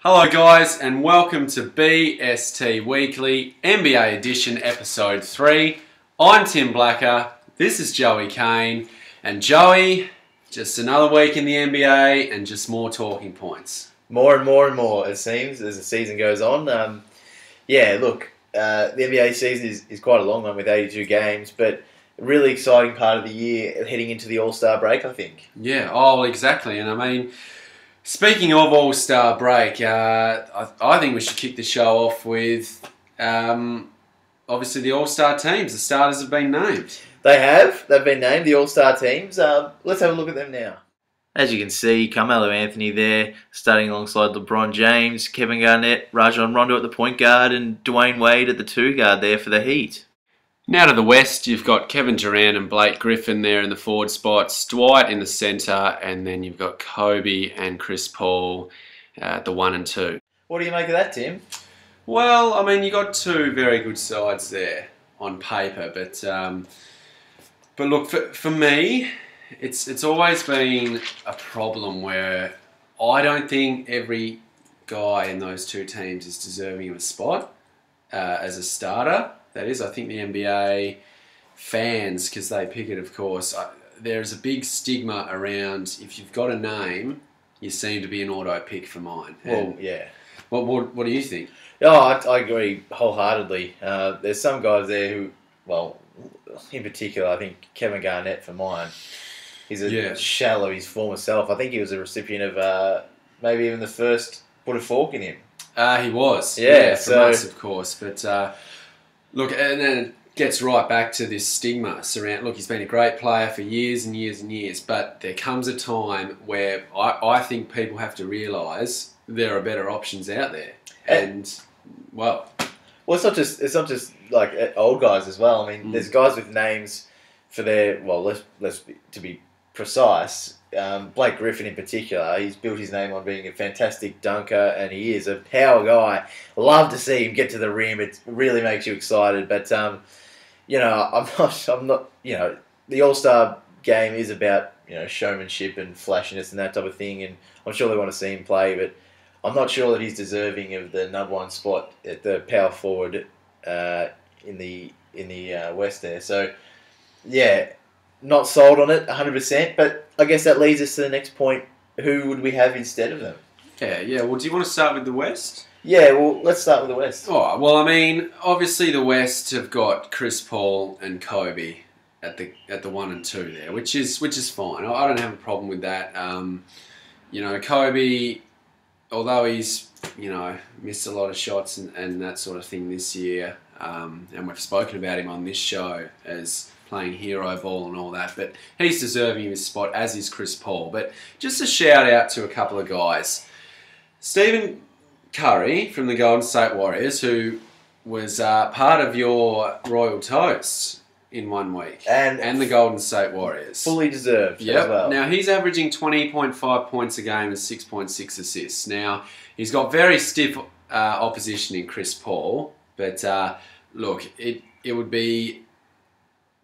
Hello guys and welcome to BST Weekly NBA Edition Episode 3. I'm Tim Blacker, this is Joey Kane, and Joey, just another week in the NBA and just more talking points. More and more and more, it seems, as the season goes on. The NBA season is quite a long one with 82 games, but a really exciting part of the year heading into the All-Star break, I think. Yeah, exactly. And I mean, speaking of All-Star break, I think we should kick the show off with, obviously, the All-Star teams. The starters have been named. They've been named, the All-Star teams. Let's have a look at them now. As you can see, Carmelo Anthony there, starting alongside LeBron James, Kevin Garnett, Rajon Rondo at the point guard, and Dwayne Wade at the two guard there for the Heat. Now to the West, you've got Kevin Durant and Blake Griffin there in the forward spots, Dwight in the centre, and then you've got Kobe and Chris Paul at the 1 and 2. What do you make of that, Tim? Well, I mean, you got two very good sides there on paper, but look, for me, it's always been a problem where I don't think every guy in those two teams is deserving of a spot as a starter. That is, I think the NBA fans, because they pick it, of course, there's a big stigma around if you've got a name, you seem to be an auto pick for mine. Well, yeah. What do you think? Oh, I agree wholeheartedly. There's some guys there who, well, in particular, I think Kevin Garnett for mine. He's a shell of his former self. I think he was a recipient of maybe even the first put a fork in him. He was. Yeah, for us, of course. But look, and then it gets right back to this stigma surround. Look, he's been a great player for years and years and years, but there comes a time where I think people have to realise there are better options out there. And well, it's not just like old guys as well. I mean, there's guys with names for their to be precise. Blake Griffin in particular, he's built his name on being a fantastic dunker, and he is a power guy. Love to see him get to the rim. It really makes you excited. But I'm not. The All-Star game is about showmanship and flashiness and that type of thing, and I'm sure they want to see him play, but I'm not sure that he's deserving of the number one spot at the power forward in the West there. So yeah. Not sold on it 100%, but I guess that leads us to the next point. Who would we have instead of them? Yeah. Well, do you want to start with the West? Yeah, well, let's start with the West. Oh, well, I mean, obviously the West have got Chris Paul and Kobe at the 1 and 2 there, which is fine. I don't have a problem with that. Kobe, although he's missed a lot of shots and that sort of thing this year, and we've spoken about him on this show as playing hero ball and all that, but he's deserving of his spot, as is Chris Paul. But just a shout out to a couple of guys. Stephen Curry from the Golden State Warriors, who was part of your Royal Toast in 1 week, and the Golden State Warriors. Fully deserved as well. Now, he's averaging 20.5 points a game and 6.6 assists. Now, he's got very stiff opposition in Chris Paul, but look, it would be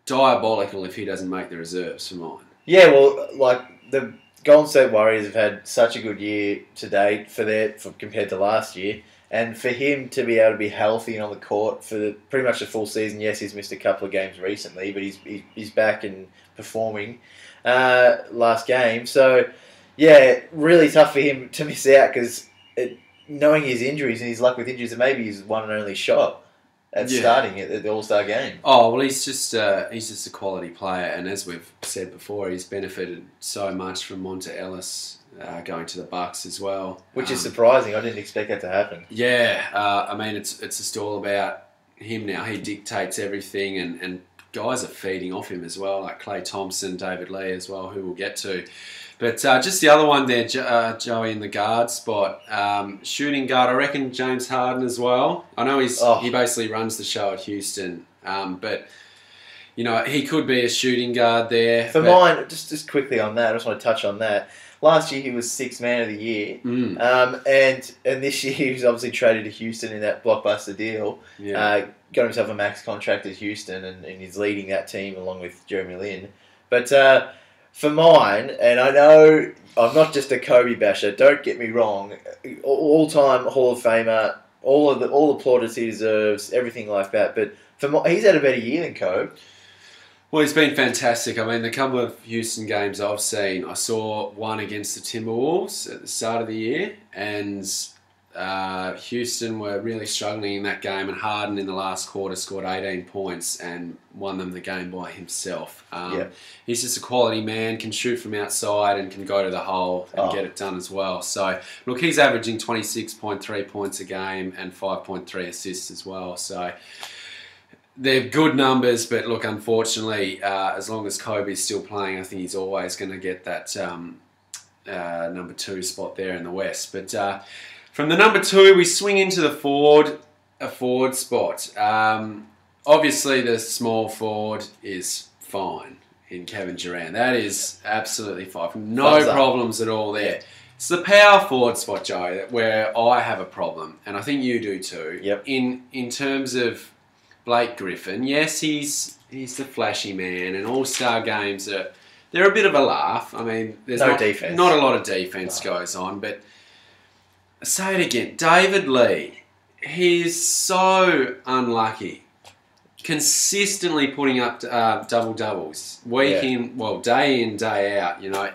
diabolical if he doesn't make the reserves for mine. Yeah, well, like the Golden State Warriors have had such a good year to date compared to last year, and for him to be able to be healthy and on the court for pretty much the full season. Yes, he's missed a couple of games recently, but he's back and performing last game. So yeah, really tough for him to miss out because knowing his injuries and his luck with injuries, it may be his one and only shot at starting at the All-Star game. Oh, well, he's just a quality player, and as we've said before, he's benefited so much from Monta Ellis going to the Bucks as well. Which is surprising. I didn't expect that to happen. Yeah, I mean, it's just all about him now. He dictates everything, and guys are feeding off him as well, like Klay Thompson, David Lee as well, who we'll get to. But just the other one there, Joey, in the guard spot. Shooting guard, I reckon James Harden as well. I know he basically runs the show at Houston, but he could be a shooting guard there. For mine, just quickly on that, I just want to touch on that. Last year he was Sixth Man of the Year, and this year he was obviously traded to Houston in that blockbuster deal. Yeah. Got himself a max contract at Houston, and he's leading that team along with Jeremy Lin. But for mine, and I know I'm not just a Kobe basher. Don't get me wrong. All-time Hall of Famer. All the plaudits he deserves. Everything like that. But he's had a better year than Kobe. Well, he's been fantastic. I mean, the couple of Houston games I've seen, I saw one against the Timberwolves at the start of the year, and Houston were really struggling in that game, and Harden in the last quarter scored 18 points and won them the game by himself. He's just a quality man, can shoot from outside and can go to the hole and get it done as well. So, look, he's averaging 26.3 points a game and 5.3 assists as well. So, they're good numbers, but look, unfortunately, as long as Kobe's still playing, I think he's always going to get that number 2 spot there in the West. But from the number 2, we swing into the forward spot. Obviously, the small forward is fine in Kevin Durant. That is absolutely fine. No problems at all there. It's the power forward spot, Joe, where I have a problem, and I think you do too. Yep. In terms of Blake Griffin, yes, he's the flashy man, and All-Star games they're a bit of a laugh. I mean, there's not a lot of defense goes on, but I say it again, David Lee, he's so unlucky. Consistently putting up double doubles day in, day out. You know,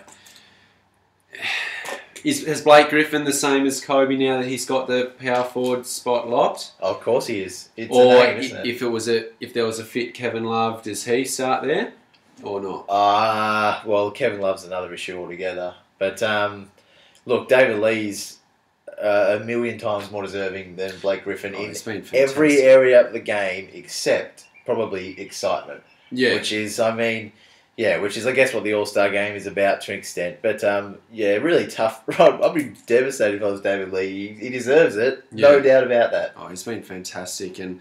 has Blake Griffin the same as Kobe now that he's got the power forward spot locked? Oh, of course he is. It's or a name, isn't it? if there was a fit Kevin Love, does he start there or not? Well, Kevin Love's another issue altogether. But look, David Lee's a million times more deserving than Blake Griffin in every area of the game except probably excitement. Yeah, which is I guess what the All-Star game is about to an extent. But really tough. I'd be devastated if I was David Lee. He deserves it, no doubt about that. Oh, he's been fantastic and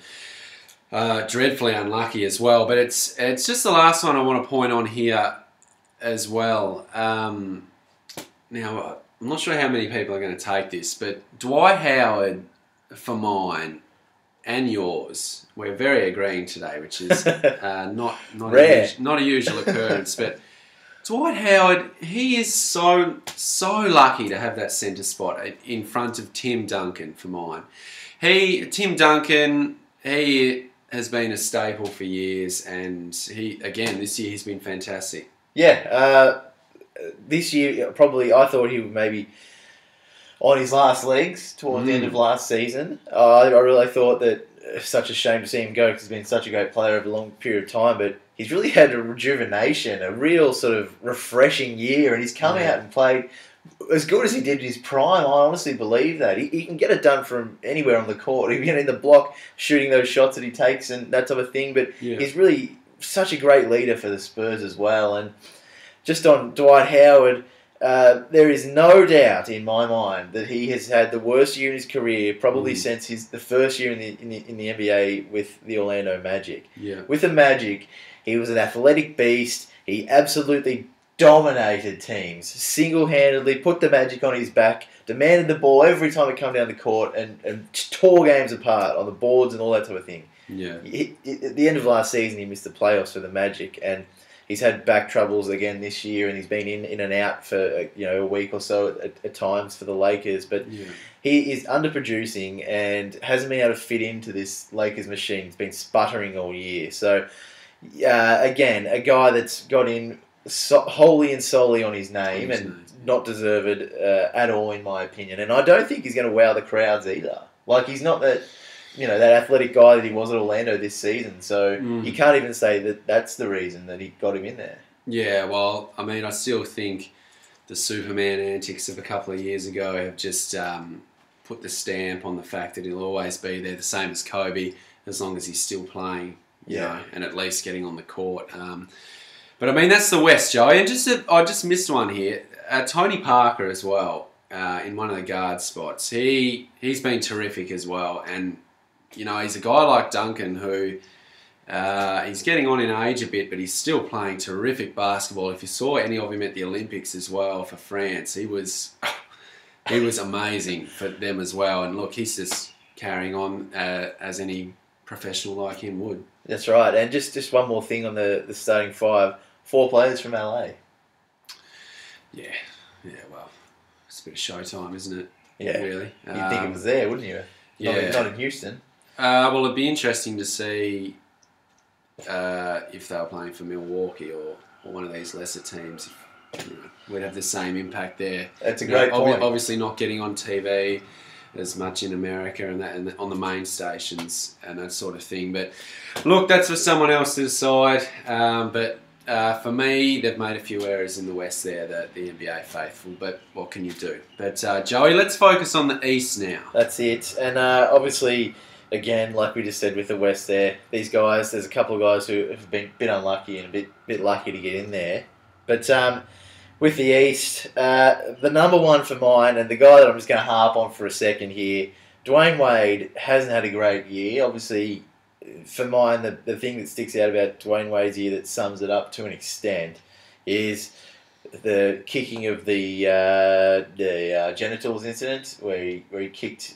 dreadfully unlucky as well. But it's just the last one I want to point on here as well. Now, I'm not sure how many people are going to take this, but Dwight Howard, for mine and yours, we're very agreeing today, which is not a usual occurrence. But Dwight Howard, he is so lucky to have that centre spot in front of Tim Duncan for mine. Tim Duncan, he has been a staple for years, and this year he's been fantastic. Yeah. This year, probably, I thought he would maybe on his last legs towards the end of last season. I really thought that such a shame to see him go because he's been such a great player over a long period of time, but he's really had a rejuvenation, a real sort of refreshing year, and he's come out and played as good as he did in his prime. I honestly believe that. He can get it done from anywhere on the court. He can get in the block, shooting those shots that he takes and that type of thing, but he's really such a great leader for the Spurs as well. And just on Dwight Howard, there is no doubt in my mind that he has had the worst year in his career, probably since the first year in the NBA with the Orlando Magic. Yeah. With the Magic, he was an athletic beast. He absolutely dominated teams, single-handedly put the Magic on his back, demanded the ball every time he came down the court, and tore games apart on the boards and all that type of thing. Yeah. At the end of last season, he missed the playoffs for the Magic, and he's had back troubles again this year, and he's been in and out for a week or so at times for the Lakers. But he is underproducing and hasn't been able to fit into this Lakers machine. He's been sputtering all year. So again, a guy that's got in wholly and solely on his name and not deserved at all, in my opinion. And I don't think he's going to wow the crowds either. Like, he's not that that athletic guy that he was at Orlando this season. So you can't even say that that's the reason that he got him in there. Yeah, well, I mean, I still think the Superman antics of a couple of years ago have just put the stamp on the fact that he'll always be there, the same as Kobe, as long as he's still playing, you know, and at least getting on the court. But I mean, that's the West, Joe. And I just missed one here. Tony Parker as well, in one of the guard spots. He's been terrific as well, and he's a guy like Duncan who he's getting on in age a bit, but he's still playing terrific basketball. If you saw any of him at the Olympics as well for France, he was amazing for them as well. And look, he's just carrying on as any professional like him would. That's right. And just one more thing on the starting five. 4 players from LA. Yeah, well, it's a bit of showtime, isn't it? Yeah. Really. You'd think it was there, wouldn't you? Yeah. Not in Houston. Well, it'd be interesting to see if they were playing for Milwaukee or one of these lesser teams. We'd have the same impact there. That's a great point. Obviously not getting on TV as much in America and on the main stations and that sort of thing. But look, that's for someone else to decide. But for me, they've made a few errors in the West there, the NBA faithful. But what can you do? But Joey, let's focus on the East now. That's it. And obviously, again, like we just said with the West there, these guys, there's a couple of guys who have been a bit unlucky and a bit lucky to get in there. But with the East, the number one for mine, and the guy that I'm just going to harp on for a second here, Dwayne Wade hasn't had a great year. Obviously, for mine, the thing that sticks out about Dwayne Wade's year that sums it up to an extent is the kicking of the genitals incident where he kicked,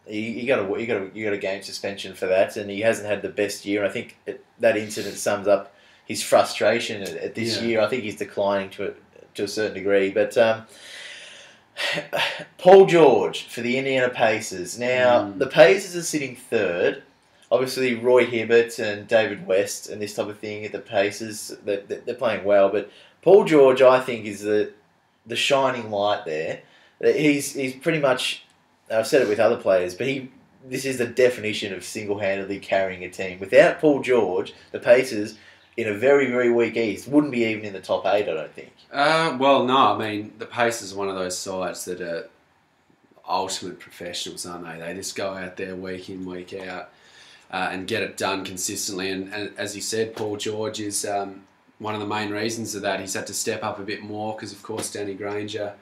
he got a game suspension for that, and he hasn't had the best year. And I think that incident sums up his frustration at this year. I think he's declining to a certain degree. But Paul George for the Indiana Pacers. Now, the Pacers are sitting third. Obviously, Roy Hibbert and David West and this type of thing at the Pacers, they're playing well. But Paul George, I think, is the shining light there. He's pretty much, I've said it with other players, but this is the definition of single-handedly carrying a team. Without Paul George, the Pacers, in a very, very weak East, wouldn't be even in the top 8, I don't think. Well, no. I mean, the Pacers are one of those sides that are ultimate professionals, aren't they? They just go out there week in, week out and get it done consistently. And as you said, Paul George is one of the main reasons of that. He's had to step up a bit more because, of course, Danny Granger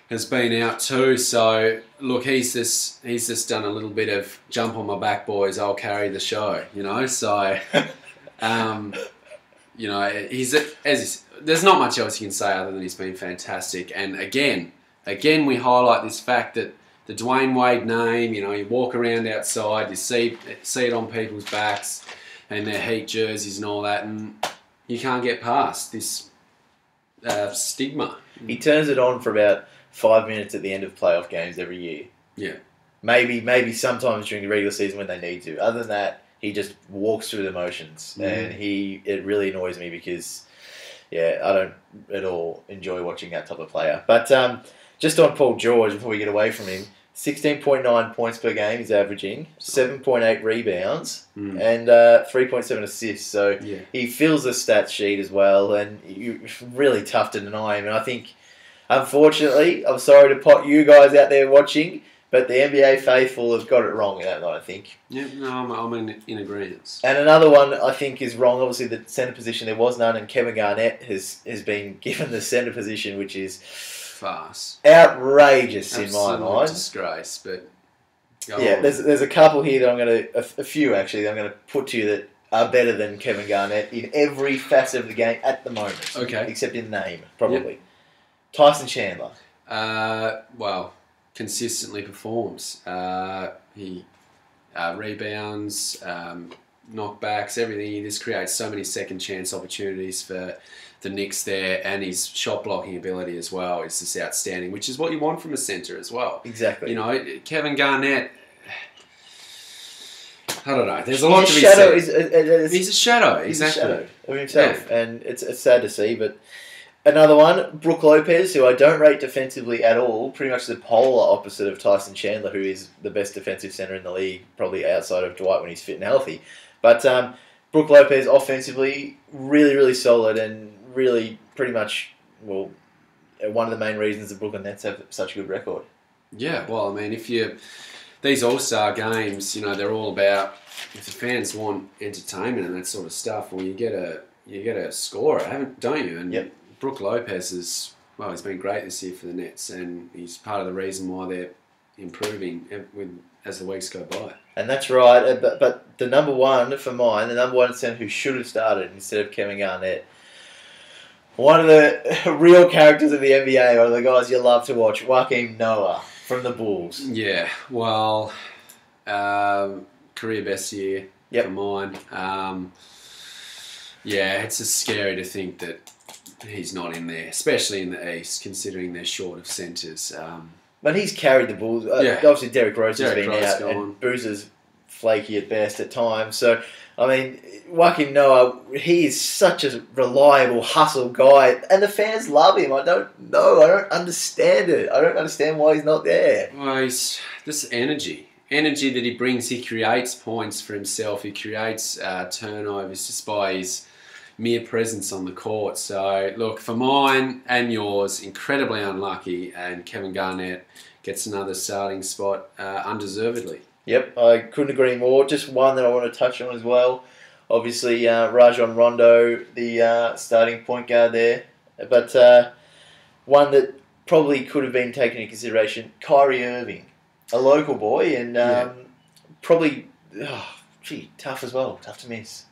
has been out too. So, look, he's just done a little bit of jump on my back, boys, I'll carry the show, So... there's not much else you can say other than he's been fantastic. And again, we highlight this fact that the Dwayne Wade name, you walk around outside, you see it on people's backs and their Heat jerseys and all that, and you can't get past this stigma. He turns it on for about 5 minutes at the end of playoff games every year. Yeah. Maybe sometimes during the regular season when they need to. Other than that, he just walks through the motions, and it really annoys me because, I don't at all enjoy watching that type of player. But just on Paul George, before we get away from him, 16.9 points per game he's averaging, 7.8 rebounds, and 3.7 assists. So he fills the stat sheet as well, and it's really tough to deny him. And I think, unfortunately, I'm sorry to pot you guys out there watching, but the NBA faithful have got it wrong in that night, I think. Yeah, no, I'm in agreement. And another one I think is wrong. Obviously, the centre position, there was none, and Kevin Garnett has been given the centre position, which is farce, outrageous in my mind. Disgrace, but there's a couple here that I'm going to, a few actually, that I'm going to put to you that are better than Kevin Garnett in every facet of the game at the moment. Okay, except in name, probably. Yep. Tyson Chandler. Consistently performs. He rebounds, knockbacks, everything. He just creates so many second chance opportunities for the Knicks there, and his shot blocking ability as well is just outstanding, which is what you want from a centre as well. Exactly. Kevin Garnett, I don't know. There's a lot to be said. He's a shadow. Exactly. He's a shadow of himself, and it's sad to see, but. Another one, Brook Lopez, who I don't rate defensively at all, pretty much the polar opposite of Tyson Chandler, who is the best defensive centre in the league, probably outside of Dwight when he's fit and healthy. But Brook Lopez, offensively, really, really solid and really pretty much, one of the main reasons the Brooklyn Nets have such a good record. Yeah, well, I mean, these All-Star games, they're all about, if the fans want entertainment and that sort of stuff, well, you get a scorer, don't you? And yep. Brook Lopez he's been great this year for the Nets, and he's part of the reason why they're improving as the weeks go by. And that's right, but the number one for mine, the number one centre who should have started instead of Kevin Garnett, one of the real characters of the NBA, or the guys you love to watch, Joakim Noah from the Bulls. Yeah, well, career best year for mine. It's just scary to think that he's not in there, especially in the East, considering they're short of centres. But he's carried the Bulls. Obviously, Derek Rose has been out, and Boozer's flaky at best at times. So, I mean, Joakim Noah, he is such a reliable hustle guy, and the fans love him. I don't know. I don't understand it. I don't understand why he's not there. Well, he's this energy that he brings. He creates points for himself. He creates turnovers just by his mere presence on the court. So, look, for mine and yours, incredibly unlucky, and Kevin Garnett gets another starting spot undeservedly. Yep, I couldn't agree more. Just one that I want to touch on as well. Obviously, Rajon Rondo, the starting point guard there. But one that probably could have been taken into consideration, Kyrie Irving, a local boy, and probably, tough as well. Tough to miss.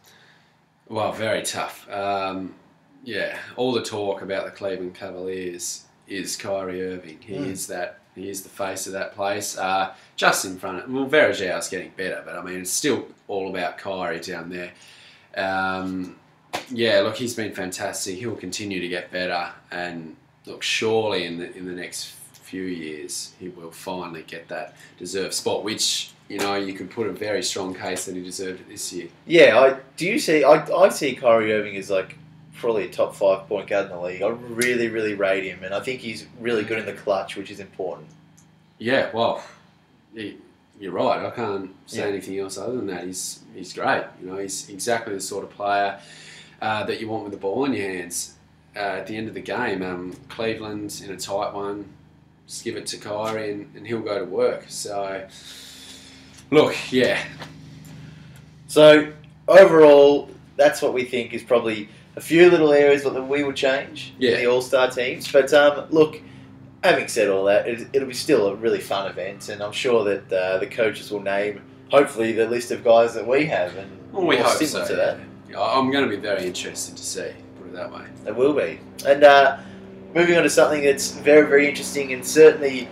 Well, very tough. All the talk about the Cleveland Cavaliers is Kyrie Irving. He is that. He is the face of that place. Just in front of... Well, Varejão's getting better, but I mean, it's still all about Kyrie down there. Look, he's been fantastic. He'll continue to get better. And look, surely in the next few years, he will finally get that deserved spot, which... you could put a very strong case that he deserved it this year. Yeah, I see Kyrie Irving as like probably a top 5 point guard in the league. I really, really rate him, and I think he's really good in the clutch, which is important. Yeah, well, you're right. I can't say anything else other than that. He's great. He's exactly the sort of player that you want with the ball in your hands. At the end of the game, Cleveland in a tight one, just give it to Kyrie and he'll go to work. So... Look, yeah. So, overall, that's what we think is probably a few little areas that we will change in the All-Star teams. But, look, having said all that, it'll be still a really fun event, and I'm sure that the coaches will name, hopefully, the list of guys that we have, and we hope so. To that. Yeah, I'm going to be very interested to see, put it that way. It will be. And moving on to something that's very, very interesting, and certainly...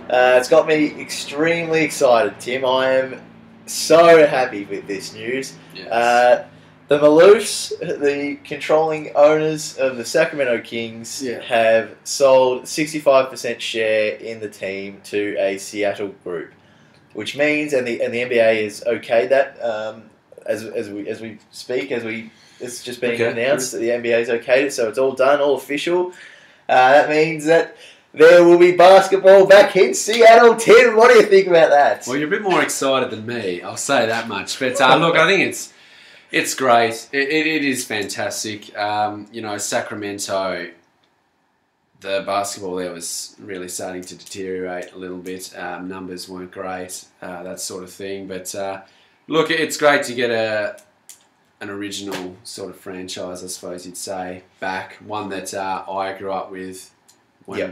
it's got me extremely excited, Tim. I am so happy with this news. Yes. The Maloofs, the controlling owners of the Sacramento Kings, have sold 65% share in the team to a Seattle group, which means, and the NBA has okayed that as we speak, it's just been announced that the NBA has okayed it, so it's all done, all official. That means that there will be basketball back in Seattle. Tim, what do you think about that? Well, you're a bit more excited than me, I'll say that much. But look, I think it's great. It is fantastic. Sacramento, the basketball there was really starting to deteriorate a little bit. Numbers weren't great, that sort of thing. But look, it's great to get an original sort of franchise, I suppose you'd say, back. One that I grew up with. We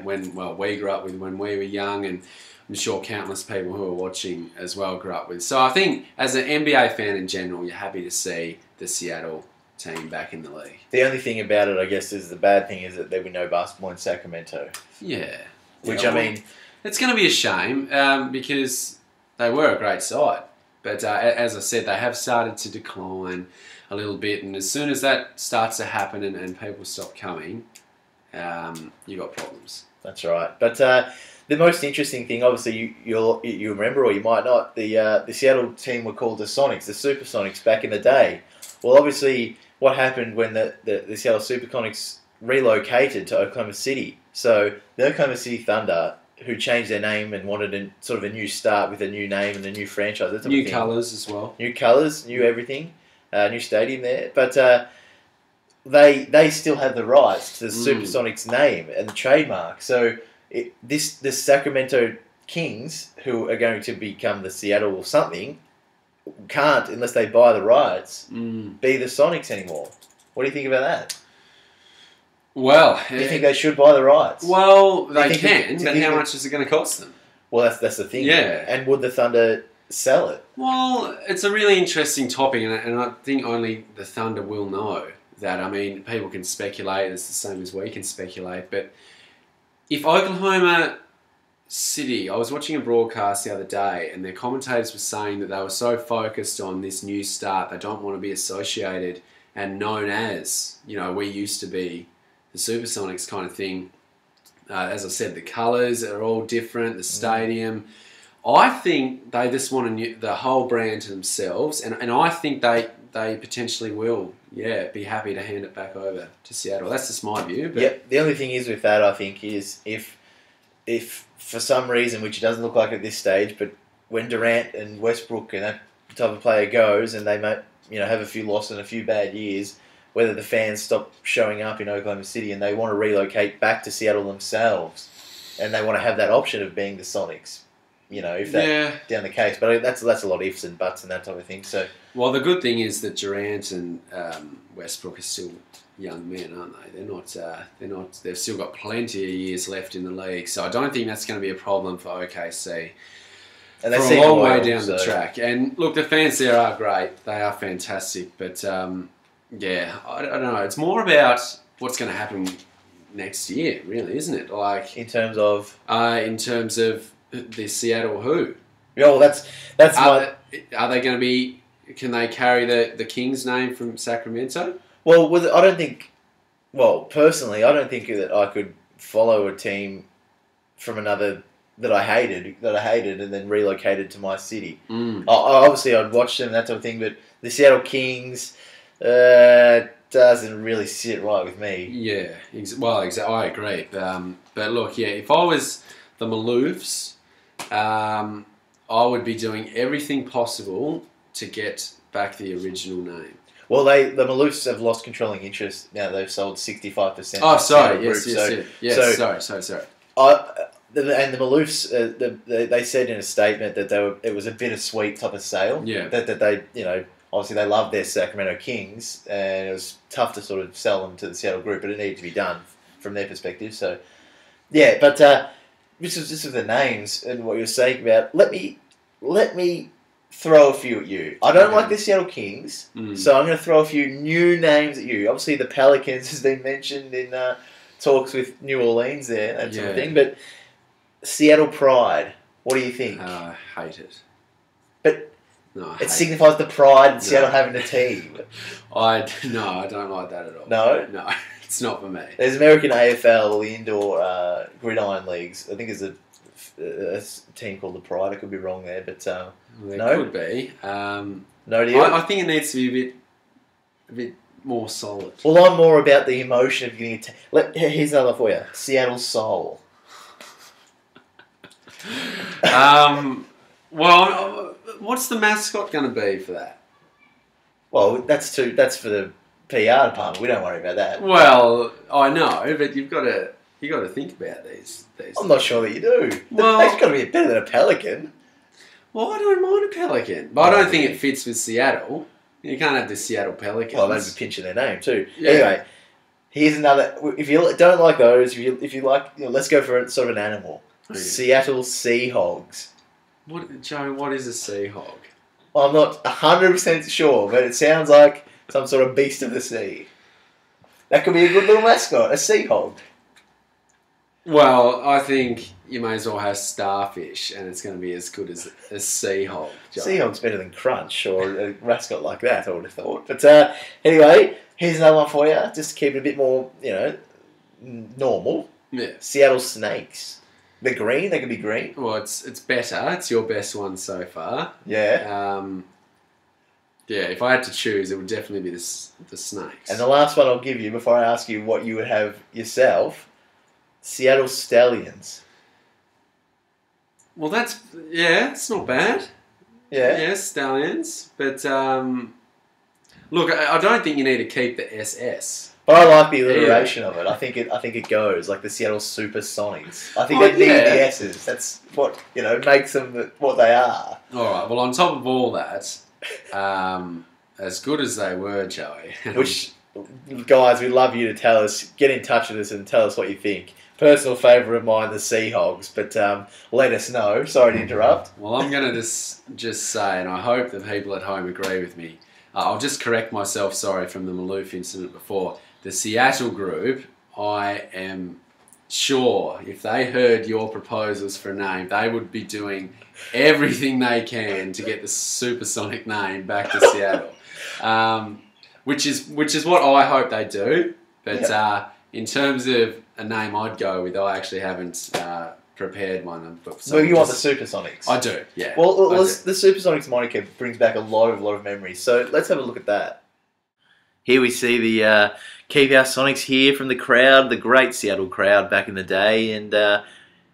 grew up with when we were young, and I'm sure countless people who are watching as well grew up with. So I think as an NBA fan in general, you're happy to see the Seattle team back in the league. The only thing about it, I guess, is the bad thing is that there will be no basketball in Sacramento. Yeah. Which, I mean... It's going to be a shame because they were a great side. But as I said, they have started to decline a little bit, and as soon as that starts to happen and people stop coming... you got problems. That's right. But the most interesting thing, obviously, you remember, or you might not, the Seattle team were called the Sonics, the Supersonics, back in the day. Well, obviously, what happened when the Seattle Supersonics relocated to Oklahoma City? So the Oklahoma City Thunder, who changed their name and wanted a new start with a new name and a new franchise. New colours as well. New colours, new everything, new stadium there. But... They still have the rights to the Supersonics name and the trademark. So the Sacramento Kings, who are going to become the Seattle or something, can't, unless they buy the rights, be the Sonics anymore. What do you think about that? Well... Do you think they should buy the rights? Well, they can, but how much is it going to cost them? Well, that's the thing. Yeah. And would the Thunder sell it? Well, it's a really interesting topic, and I think only the Thunder will know. That, I mean, people can speculate, it's the same as we can speculate, but if Oklahoma City, I was watching a broadcast the other day, and their commentators were saying that they were so focused on this new start, they don't want to be associated and known as, we used to be Supersonics kind of thing. As I said, the colours are all different. The stadium. I think they just want the whole brand to themselves, and I think they potentially will, be happy to hand it back over to Seattle. That's just my view. But yeah, the only thing is with that, I think, is if for some reason, which it doesn't look like at this stage, but when Durant and Westbrook and that type of player goes, and they might, have a few losses and a few bad years, whether the fans stop showing up in Oklahoma City and they want to relocate back to Seattle themselves, and they want to have that option of being the Sonics. If that's down the case. But that's a lot of ifs and buts and that type of thing. So, well, the good thing is that Durant and Westbrook are still young men, aren't they? They're not. They've still got plenty of years left in the league. So I don't think that's going to be a problem for OKC. And they seem a long way down the track. And look, the fans there are great. They are fantastic. But I don't know. It's more about what's going to happen next year, really, isn't it? Like in terms of the Seattle who? Yeah, well, that's are they going to be? Can they carry the Kings name from Sacramento? Well, I don't think. Well, personally, I don't think that I could follow a team from another that I hated, and then relocated to my city. Obviously, I'd watch them, that type of thing. But the Seattle Kings doesn't really sit right with me. Yeah, well, I agree. But look, if I was the Maloofs, I would be doing everything possible to get back the original name. Well, the Maloofs have lost controlling interest now. They've sold 65%. Oh, sorry. Yes. Sorry. And the Maloofs, they said in a statement that it was a bittersweet type of sale. Yeah. That they, obviously they love their Sacramento Kings, and it was tough to sort of sell them to the Seattle group, but it needed to be done from their perspective. So, yeah, but this is just with the names and what you're saying about. Let me throw a few at you. I don't like the Seattle Kings, so I'm going to throw a few new names at you. Obviously, the Pelicans has been mentioned in talks with New Orleans there, that sort of thing. But Seattle Pride, what do you think? I hate it. But it signifies the pride in Seattle having a team. I don't like that at all. No, it's not for me. There's American AFL, the indoor gridiron leagues. I think there's a team called the Pride. I could be wrong there, but there could be. No deal. I think it needs to be a bit more solid. Well, I'm more about the emotion of getting here's another for you. Seattle Soul. Well, what's the mascot going to be for that? Well, that's for the PR department. We don't worry about that. Well, I know, but you've got to think about these. I'm not sure that you do. Well, they've got to be better than a pelican. Well, I don't mind a pelican, but I don't think it fits with Seattle. You can't have the Seattle Pelicans. Well, they'd be pinching their name too. Yeah. Anyway, here's another. If you don't like those, if you like, let's go for sort of an animal. Okay. Seattle Seahogs. Joe? What is a sea hog? Well, I'm not 100% sure, but it sounds like some sort of beast of the sea. That could be a good little mascot, a sea hog. Well, I think you may as well have starfish, and it's going to be as good as a sea hog. Sea hog's better than Crunch or a mascot like that, I would have thought. But anyway, here's another one for you, just to keep it a bit more, normal. Yeah. Seattle Snakes. They're green. They could be green. Well, it's better. It's your best one so far. Yeah. If I had to choose, it would definitely be the Snakes. And the last one I'll give you before I ask you what you would have yourself, Seattle Stallions. Well, it's not bad. Yeah. Yeah, Stallions. But look, I don't think you need to keep the SS. But I like the alliteration of it. I think it goes like the Seattle Supersonics. I think they need the S's. That's what makes them what they are. All right. Well, on top of all that, as good as they were, Joey. Which, guys, we'd love you to tell us. Get in touch with us and tell us what you think. Personal favourite of mine, the Seahogs. But let us know. Sorry to interrupt. Well, I'm going to just say, and I hope the people at home agree with me. I'll just correct myself. Sorry from the Maloof incident before. The Seattle group, I am sure if they heard your proposals for a name, they would be doing everything they can to get the supersonic name back to Seattle, which is what I hope they do. But in terms of a name I'd go with, I actually haven't prepared one. Well, you want the Supersonics? I do, yeah. Well, the Supersonics moniker brings back a lot of memories. So let's have a look at that. Here we see the Keep Our Sonics here from the crowd, the great Seattle crowd back in the day, and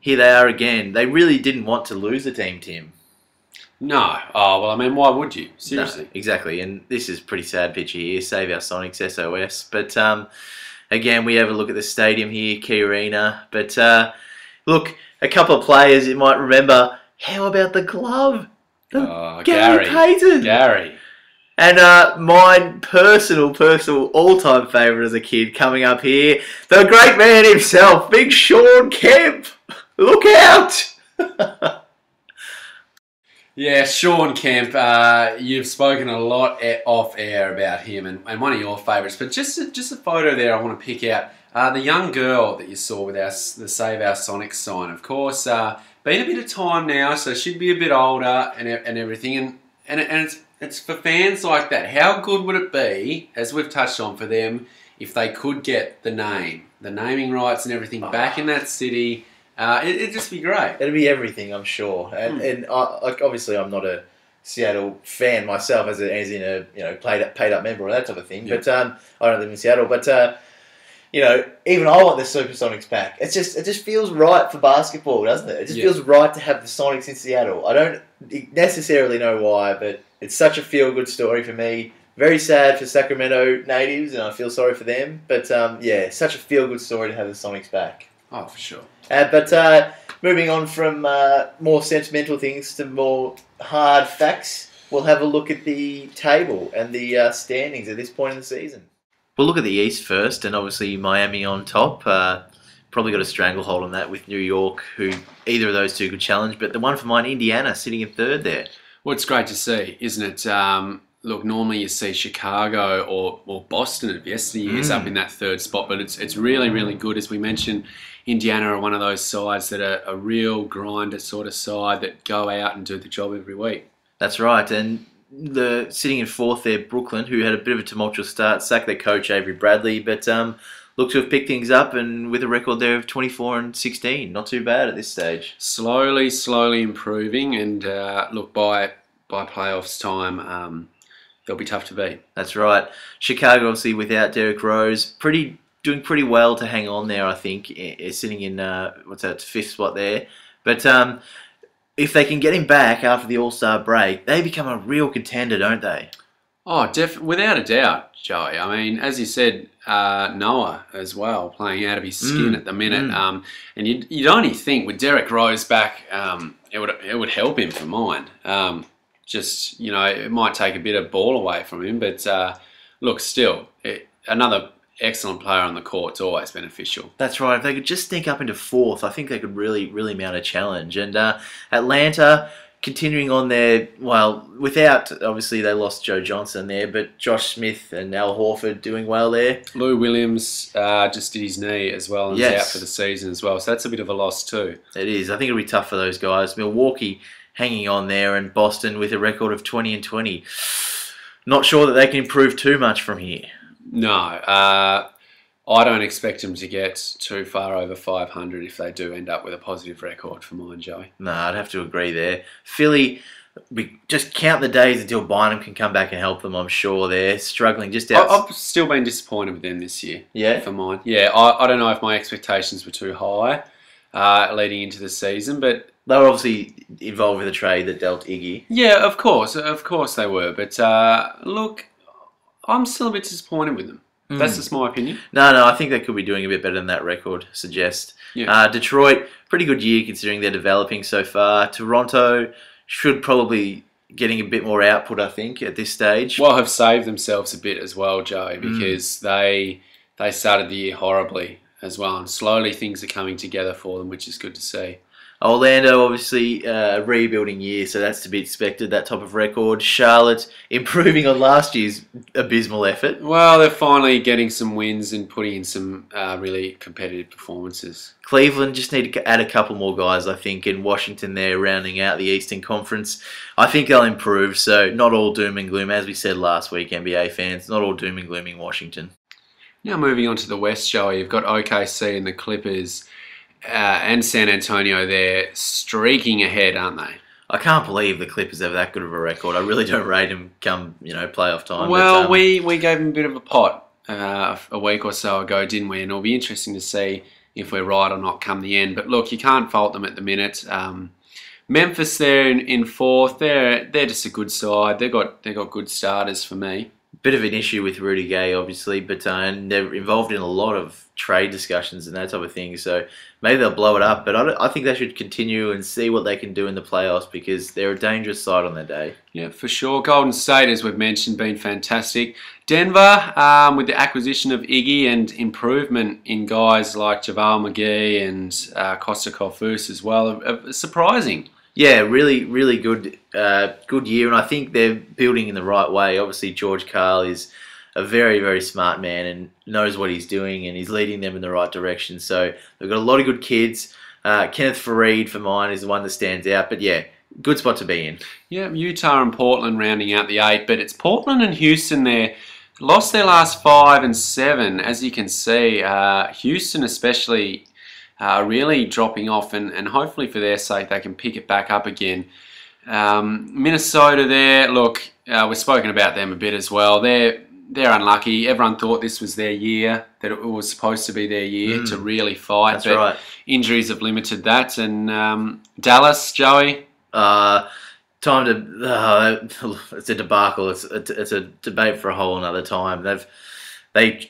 here they are again. They really didn't want to lose the team, Tim. No. Oh, well, I mean, why would you? Seriously. No, exactly. And this is a pretty sad picture here. Save Our Sonics, SOS. But again, we have a look at the stadium here, Key Arena. But look, a couple of players you might remember. How about the glove? Gary Payton. Gary. And my personal all-time favourite as a kid coming up here, the great man himself, Big Sean Kemp. Look out! Yeah, Sean Kemp, you've spoken a lot off air about him and one of your favourites, but just a photo there I want to pick out. The young girl that you saw with the Save Our Sonics sign, of course, been a bit of time now, so she'd be a bit older and everything, and it's for fans like that. How good would it be, as we've touched on, for them if they could get the naming rights and everything back in that city? It'd just be great. It'd be everything, I'm sure. And obviously, I'm not a Seattle fan myself, as in a paid up member or that type of thing. Yep. But I don't live in Seattle. But even I want the Supersonics back. It just feels right for basketball, doesn't it? It just feels right to have the Sonics in Seattle. I don't necessarily know why, but it's such a feel good story for me. Very sad for Sacramento natives, and I feel sorry for them. But such a feel good story to have the Sonics back. Oh, for sure. But moving on from more sentimental things to more hard facts, we'll have a look at the table and the standings at this point in the season. We'll look at the East first, and obviously Miami on top. Probably got a stranglehold on that with New York, who either of those two could challenge. But the one for mine, Indiana, sitting in third there. Well, it's great to see, isn't it? Look, normally you see Chicago or Boston of yesteryears up in that third spot, but it's really, really good. As we mentioned, Indiana are one of those sides that are a real grinder sort of side that go out and do the job every week. That's right, and sitting in fourth there, Brooklyn, who had a bit of a tumultuous start, sacked their coach Avery Bradley, but look to have picked things up, and with a record there of 24-16, not too bad at this stage. Slowly improving, and look, by playoffs time, they'll be tough to beat. That's right. Chicago, obviously, without Derrick Rose, doing pretty well to hang on there, I think. Is sitting in, fifth spot there. But if they can get him back after the All-Star break, they become a real contender, don't they? Oh, without a doubt, Joey. I mean, as you said, Noah as well, playing out of his skin at the minute. And you'd only think with Derrick Rose back, it would help him for mine. It might take a bit of ball away from him, but look, still, another excellent player on the court's always beneficial. That's right. If they could just sneak up into fourth, I think they could really mount a challenge. And Atlanta, continuing on there, without, obviously they lost Joe Johnson there, but Josh Smith and Al Horford doing well there. Lou Williams just did his knee as well and is out for the season as well, so that's a bit of a loss too. It is. I think it'll be tough for those guys. Milwaukee hanging on there, and Boston with a record of 20-20. Not sure that they can improve too much from here. No, I don't expect them to get too far over 500 if they do end up with a positive record for mine, Joey. No, I'd have to agree there. Philly, just count the days until Bynum can come back and help them, I'm sure. They're struggling just out. I've still been disappointed with them this year. Yeah? For mine. Yeah, I don't know if my expectations were too high leading into the season, but they were obviously involved with a trade that dealt Iggy. Yeah, of course they were. But look, I'm still a bit disappointed with them. That's just my opinion. No, I think they could be doing a bit better than that record suggests. Yeah. Detroit, pretty good year considering they're developing so far. Toronto should probably getting a bit more output, I think, at this stage. Well, have saved themselves a bit as well, Joey, because they started the year horribly as well, and slowly things are coming together for them, which is good to see. Orlando, obviously, rebuilding year, so that's to be expected, that type of record. Charlotte, improving on last year's abysmal effort. Well, they're finally getting some wins and putting in some really competitive performances. Cleveland just need to add a couple more guys, I think, and Washington there rounding out the Eastern Conference. I think they'll improve, so not all doom and gloom. As we said last week, NBA fans, not all doom and gloom in Washington. Now moving on to the West, Joey, you've got OKC and the Clippers and San Antonio there streaking ahead, aren't they? I can't believe the Clippers have that good of a record. I really don't rate them come, playoff time. Well, we gave them a bit of a pot a week or so ago, didn't we? And it'll be interesting to see if we're right or not come the end. But look, you can't fault them at the minute. Memphis there in fourth. They're just a good side. They've got good starters for me. Bit of an issue with Rudy Gay, obviously, but they're involved in a lot of trade discussions and that type of thing. So maybe they'll blow it up, but I think they should continue and see what they can do in the playoffs because they're a dangerous side on their day. Yeah, for sure. Golden State, as we've mentioned, been fantastic. Denver, with the acquisition of Iggy and improvement in guys like JaVale McGee and Costa Koufos as well, surprising. Yeah, really, really good year, and I think they're building in the right way. Obviously, George Karl is a very, very smart man and knows what he's doing, and he's leading them in the right direction. So they've got a lot of good kids. Kenneth Faried, for mine, is the one that stands out. But yeah, good spot to be in. Yeah, Utah and Portland rounding out the 8, but it's Portland and Houston there. Lost their last 5 and 7, as you can see. Houston especially really dropping off, and hopefully for their sake they can pick it back up again. Minnesota there, look, we've spoken about them a bit as well. They're unlucky. Everyone thought this was their year, that it was supposed to be their year to really fight. That's right. Injuries have limited that. And Dallas, Joey? It's a debacle. It's a debate for a whole another time. They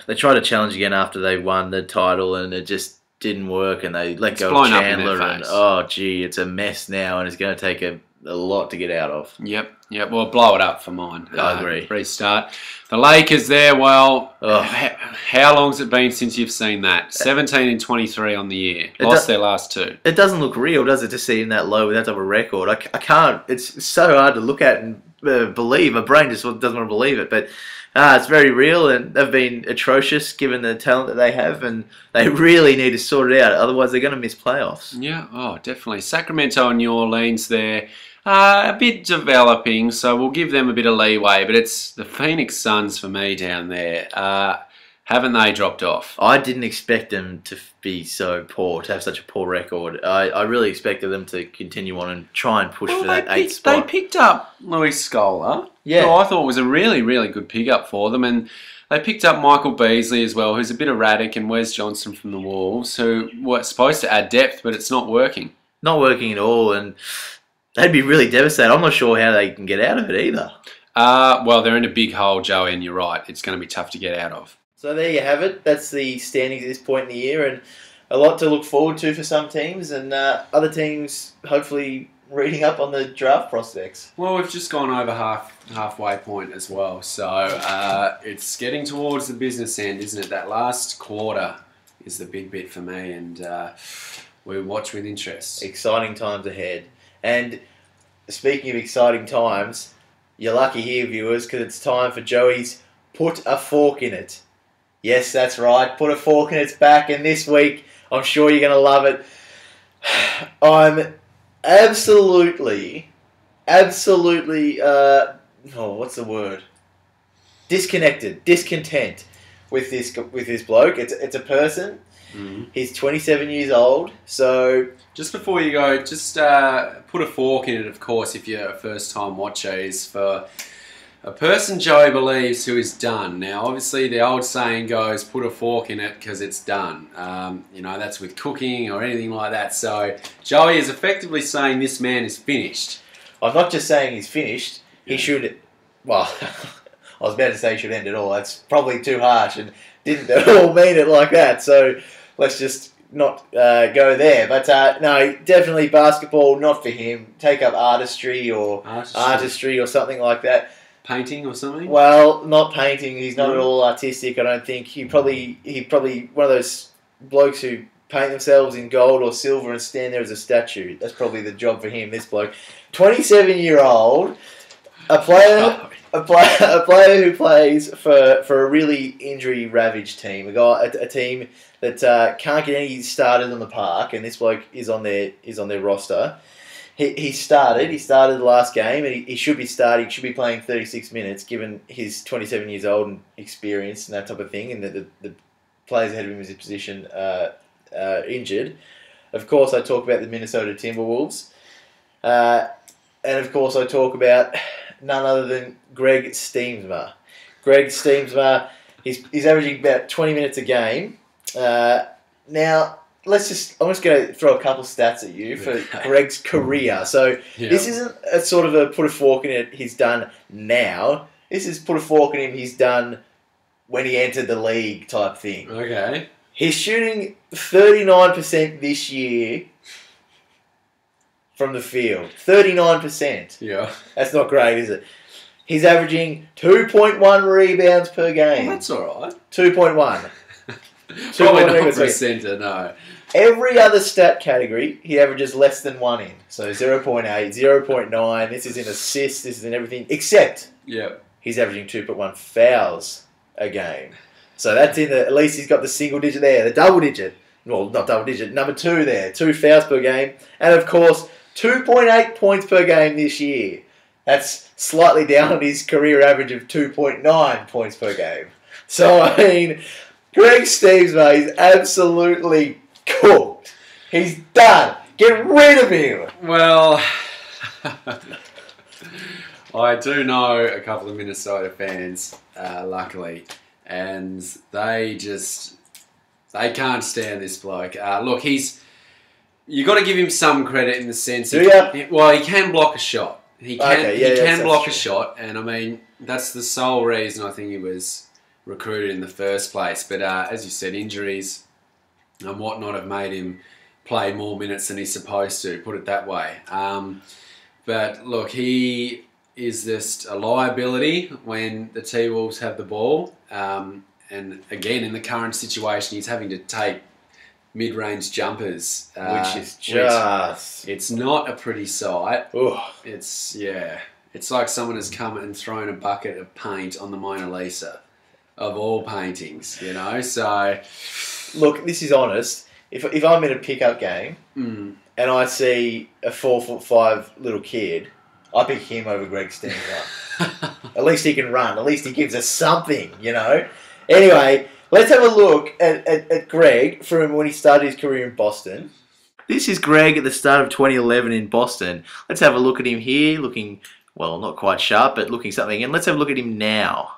tried to challenge again after they won the title, and it just didn't work, and they let go of Chandler, and it's a mess now, and it's going to take a lot to get out of. Yep. Well, blow it up for mine. I agree. Restart. The Lakers there. Well, how long's it been since you've seen that? 17 and 23 on the year. Lost their last 2. It doesn't look real, does it? To see them that low with that type of record, I can't. It's so hard to look at and believe. My brain just doesn't want to believe it, but. It's very real, and they've been atrocious given the talent that they have, and they really need to sort it out. Otherwise, they're going to miss playoffs. Yeah, definitely. Sacramento and New Orleans there, a bit developing, so we'll give them a bit of leeway. But it's the Phoenix Suns for me down there. Haven't they dropped off? I didn't expect them to be so poor, to have such a poor record. I really expected them to continue on and try and push for that 8th spot. They picked up Luis Scola. Yeah. So I thought it was a really, really good pickup for them. And they picked up Michael Beasley as well, who's a bit erratic, and Wes Johnson from the Wolves, who were supposed to add depth, but it's not working. Not working at all, and they'd be really devastated. I'm not sure how they can get out of it either. Well, they're in a big hole, Joey, and you're right. It's going to be tough to get out of. So there you have it. That's the standings at this point in the year, and a lot to look forward to for some teams, and other teams hopefully reading up on the draft prospects. Well, we've just gone over halfway point as well, so it's getting towards the business end, isn't it? That last quarter is the big bit for me, and we watch with interest. Exciting times ahead. And speaking of exciting times, you're lucky here, viewers, because it's time for Joey's Put a Fork in It. Yes, that's right. Put a Fork in It's back, and this week, I'm sure you're going to love it. I'm absolutely, what's the word? Discontent with this bloke. It's a person. Mm-hmm. He's 27 years old, so... Just before you go, just put a fork in it, of course, if you're a first-time watcher, is for... A person Joey believes who is done. Now, obviously, the old saying goes, put a fork in it because it's done. That's with cooking or anything like that. So, Joey is effectively saying this man is finished. I'm not just saying he's finished. He should... Well, I was about to say he should end it all. That's probably too harsh and didn't at all mean it like that. So, let's just not go there. But, no, definitely basketball, not for him. Take up artistry or something like that. Painting or something? Well, not painting. He's not at all artistic, I don't think. He probably one of those blokes who paint themselves in gold or silver and stand there as a statue. That's probably the job for him, this bloke. 27-year-old, a player who plays for a really injury-ravaged team, a team that can't get any started on the park, and this bloke is on their roster. He started the last game, and he should be starting. Should be playing 36 minutes, given he's 27 years old and experienced and that type of thing, and the players ahead of him in his position injured. Of course, I talk about the Minnesota Timberwolves, and of course, I talk about none other than Greg Steemsma. Greg Steemsma, he's averaging about 20 minutes a game. Now, I'm just going to throw a couple stats at you for Greg's career. So this isn't a sort of a put a fork in it he's done now. This is put a fork in him he's done when he entered the league type thing. Okay. He's shooting 39% this year from the field. 39%. Yeah. That's not great, is it? He's averaging 2.1 rebounds per game. Well, that's all right. 2.1. Probably not for a centre, no. Every other stat category, he averages less than 1 in. So 0.8, 0.9. This is in assists. This is in everything. Except he's averaging 2.1 fouls a game. So that's in the... At least he's got the single digit there. The double digit. Well, not double digit. Number 2 there. 2 fouls per game. And, of course, 2.8 points per game this year. That's slightly down on his career average of 2.9 points per game. So, I mean... Greg Steemsma is absolutely cooked. He's done. Get rid of him. Well, I do know a couple of Minnesota fans, luckily, and they can't stand this bloke. Look, you got to give him some credit in the sense of, well, he can block a shot. He can block a shot, and I mean that's the sole reason I think he was recruited in the first place. But as you said, injuries and whatnot have made him play more minutes than he's supposed to, put it that way. But look, he is just a liability when the T-Wolves have the ball. And again, in the current situation, he's having to take mid-range jumpers. Which is just... It's not a pretty sight. Ugh. It's like someone has come and thrown a bucket of paint on the Mona Lisa. Of all paintings, you know, so... Look, this is honest. If I'm in a pickup game and I see a 4'5" little kid, I pick him over Greg Steemsma. At least he can run. At least he gives us something, you know. Anyway, let's have a look at Greg from when he started his career in Boston. This is Greg at the start of 2011 in Boston. Let's have a look at him here, looking, well, not quite sharp, but looking something. And let's have a look at him now.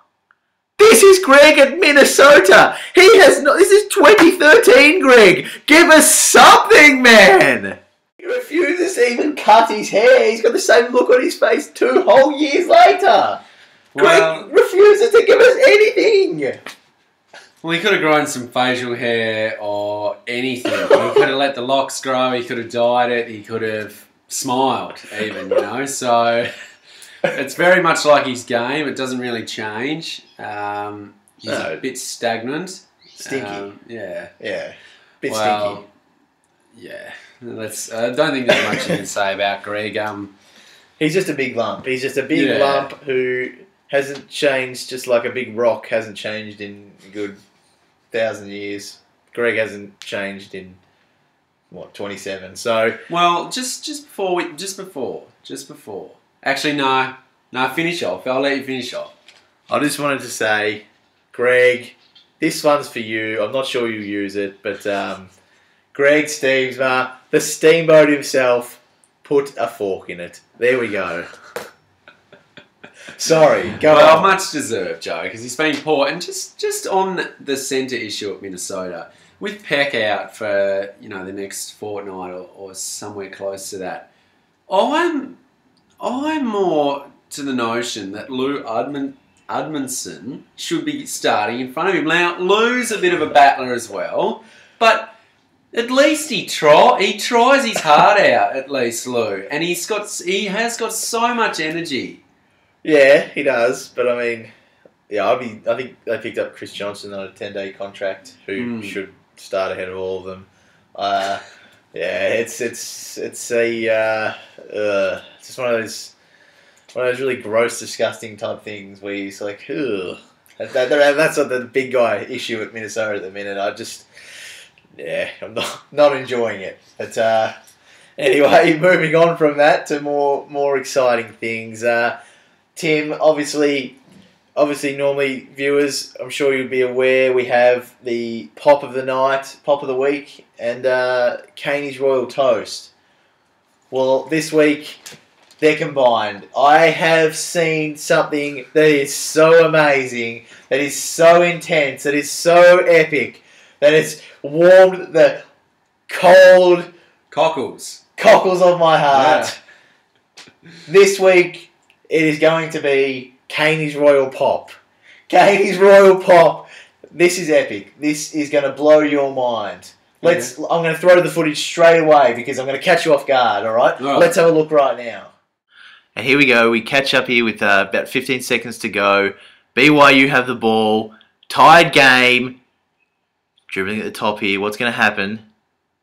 This is Greg at Minnesota. This is 2013, Greg. Give us something, man. He refuses to even cut his hair. He's got the same look on his face 2 whole years later. Well, Greg refuses to give us anything. Well, he could have grown some facial hair or anything. He could have let the locks grow. He could have dyed it. He could have smiled even, you know. So... It's very much like his game. It doesn't really change. He's a bit stagnant. Stinky. Yeah. Bit stinky. Yeah. I don't think there's much you can say about Greg. He's just a big lump. He's just a big lump who hasn't changed, just like a big rock hasn't changed in a good 1,000 years. Greg hasn't changed in, 27. So... Well, just before. Actually, no. Finish off. I'll let you finish off. I just wanted to say, Greg, this one's for you. I'm not sure you use it, but Greg Steemsma, the steamboat himself, put a fork in it. There we go. Sorry, go on. Much deserved, Joe, because he's been poor. And just on the centre issue at Minnesota, with Peck out for the next fortnight or somewhere close to that, I'm more to the notion that Lou Edmondson should be starting in front of him. Now, Lou's a bit of a battler as well, but at least he tries his heart out, at least, Lou. And he has got so much energy. Yeah, he does. But, I mean, I think they picked up Chris Johnson on a 10-day contract who should start ahead of all of them. It's just one of those really gross, disgusting type things where you're just like, ugh. That's what the big guy issue at Minnesota at the minute. I'm not enjoying it. But Anyway, moving on from that to more exciting things. Tim, obviously, normally viewers, I'm sure you'd be aware, we have the pop of the night, pop of the week, and Caney's Royal Toast. Well, this week they're combined. I have seen something that is so amazing, that is so intense, that is so epic, that it's warmed the cold cockles of my heart. Yeah. This week it is going to be Caney's Royal Pop. Caney's Royal Pop. This is epic. This is going to blow your mind. I'm going to throw the footage straight away because I'm going to catch you off guard, all right? Let's have a look right now. And here we go. We catch up here with about 15 seconds to go. BYU have the ball. Tied game. Dribbling at the top here. What's going to happen?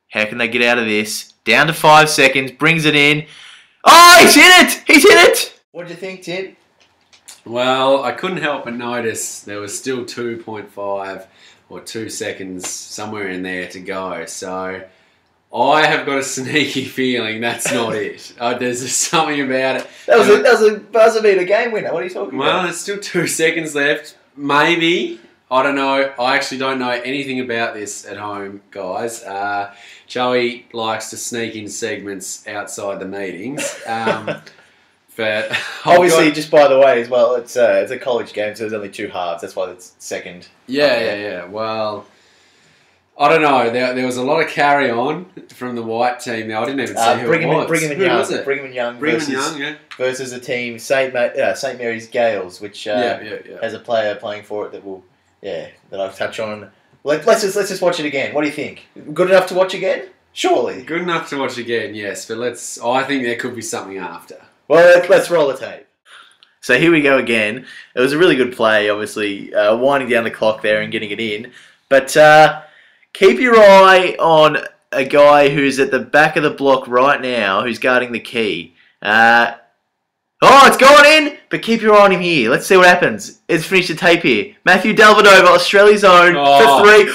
How can they get out of this? Down to 5 seconds. Brings it in. Oh, he's hit it! He's hit it! What do you think, Tim? Well, I couldn't help but notice there was still 2.5 or 2 seconds somewhere in there to go. So I have got a sneaky feeling that's not it. There's just something about it. That was a buzzer beater game winner. What are you talking about? Well, there's still 2 seconds left. Maybe. I don't know. I actually don't know anything about this at home, guys. Joey likes to sneak in segments outside the meetings. But obviously, just by the way, as well, it's a college game, so there's only 2 halves. That's why it's second. Yeah. Well, I don't know. There was a lot of carry on from the white team. Now I didn't even see who it was. Brigham and Young versus a team St Mary's Gales, which has a player playing for it that I'll touch on. Let's just watch it again. What do you think? Good enough to watch again? Surely. Good enough to watch again, yes. But I think there could be something after. Well, let's roll the tape. So here we go again. It was a really good play, obviously, winding down the clock there and getting it in. But keep your eye on a guy who's at the back of the block right now, who's guarding the key. It's gone in, but keep your eye on him here. Let's see what happens. Let's finish the tape here. Matthew Delvedova, Australia's own, for 3.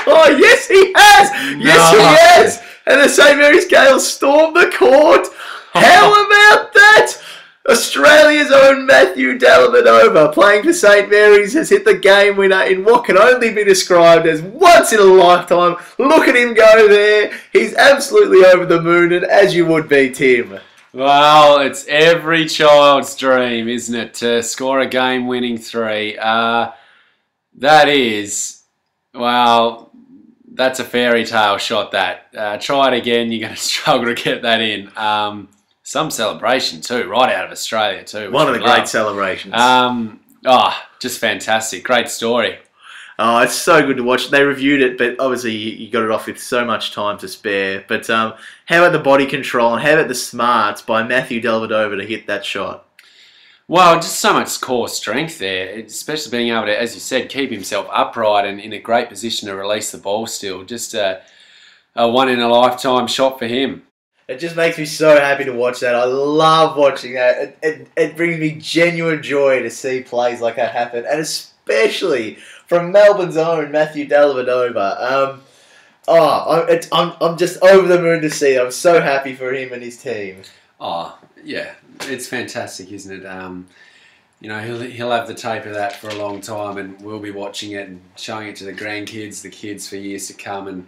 Oh, yes, he has! Yes, he has! And the St Mary's Gales stormed the court. How about that? Australia's own Matthew Delvedova, playing for St Mary's, has hit the game winner in what can only be described as once in a lifetime. Look at him go there. He's absolutely over the moon, and as you would be, Tim. Well, it's every child's dream, isn't it, to score a game-winning 3. That is, well, that's a fairy tale shot, that. Try it again, you're going to struggle to get that in. Some celebration too, right out of Australia too. One of the great celebrations. Just fantastic. Great story. Oh, it's so good to watch. They reviewed it, but obviously you got it off with so much time to spare. But how about the body control and how about the smarts by Matthew Delvedova to hit that shot? Well, just so much core strength there, especially being able to, as you said, keep himself upright and in a great position to release the ball still. Just a one-in-a-lifetime shot for him. It just makes me so happy to watch that. I love watching that. It brings me genuine joy to see plays like that happen, and especially from Melbourne's own Matthew Delvedova. I'm just over the moon to see it. I'm so happy for him and his team. Oh, yeah. It's fantastic, isn't it? He'll have the tape of that for a long time, and we'll be watching it and showing it to the grandkids, the kids for years to come. And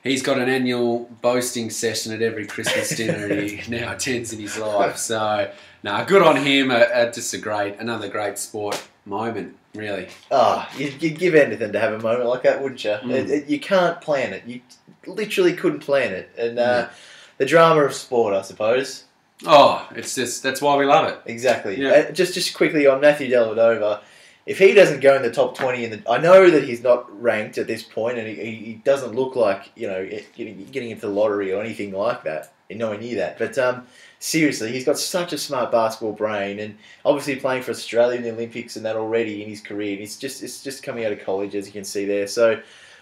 he's got an annual boasting session at every Christmas dinner he now attends in his life. So, good on him. Just another great sport moment, really. You'd give anything to have a moment like that, wouldn't you? You can't plan it. You literally couldn't plan it. And the drama of sport, I suppose. That's why we love it. Exactly. Yeah. Just quickly on Matthew Delvedova, if he doesn't go in the top 20, I know that he's not ranked at this point, and he doesn't look like getting into the lottery or anything like that. Nowhere near that. But seriously, he's got such a smart basketball brain, and obviously playing for Australia in the Olympics and that already in his career. And it's just coming out of college, as you can see there. So,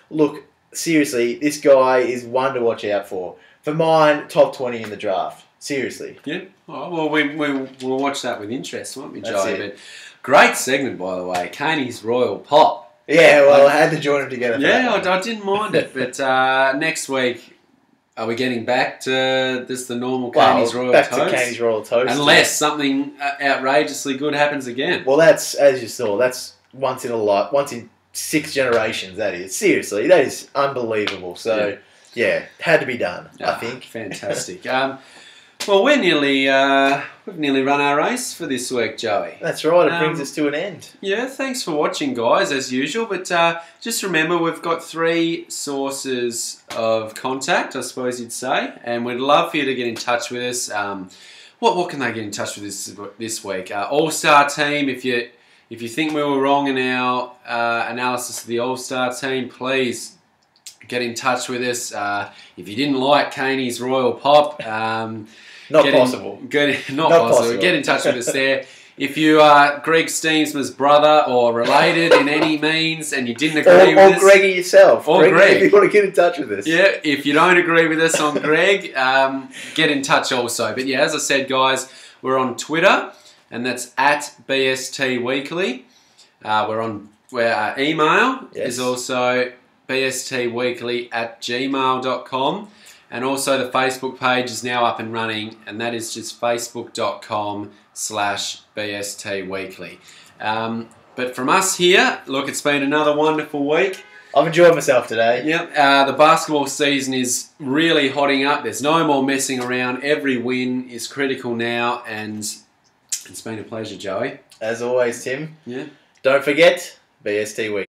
look, seriously, this guy is one to watch out for. For mine, top 20 in the draft. Seriously. Yeah. Oh, well, we'll watch that with interest, won't we, Joey? But great segment, by the way. Caney's Royal Pop. Yeah, well, I had to join them together. Yeah, I didn't mind it. But next week, are we getting back to just the normal Caney's Royal back Toast? to Caney's Royal Toast. Unless something outrageously good happens again. Well, that's, as you saw, that's once in 6 generations, that is. Seriously, that is unbelievable. So, yeah, had to be done, I think. Fantastic. Well, we've nearly run our race for this week, Joey. That's right, it brings us to an end. Yeah, thanks for watching, guys, as usual. But just remember, we've got 3 sources of contact, I suppose you'd say, and we'd love for you to get in touch with us. What can they get in touch with us this week? All-Star team, if you think we were wrong in our analysis of the All-Star team, please get in touch with us. If you didn't like Caney's Royal Pop, not possible. Get in touch with us there. If you are Greg Steamsman's brother or related in any means and you didn't agree with us... Or Greggy yourself. Or Greg. If you want to get in touch with us. Yeah, if you don't agree with us on Greg, get in touch also. But yeah, as I said, guys, we're on Twitter, and that's at BST Weekly. Our email is also bstweekly@gmail.com. And also the Facebook page is now up and running, and that is just facebook.com/BST Weekly. But from us here, look, it's been another wonderful week. I've enjoyed myself today. Yep, the basketball season is really hotting up. There's no more messing around. Every win is critical now, and it's been a pleasure, Joey. As always, Tim. Yeah. Don't forget, BST Week.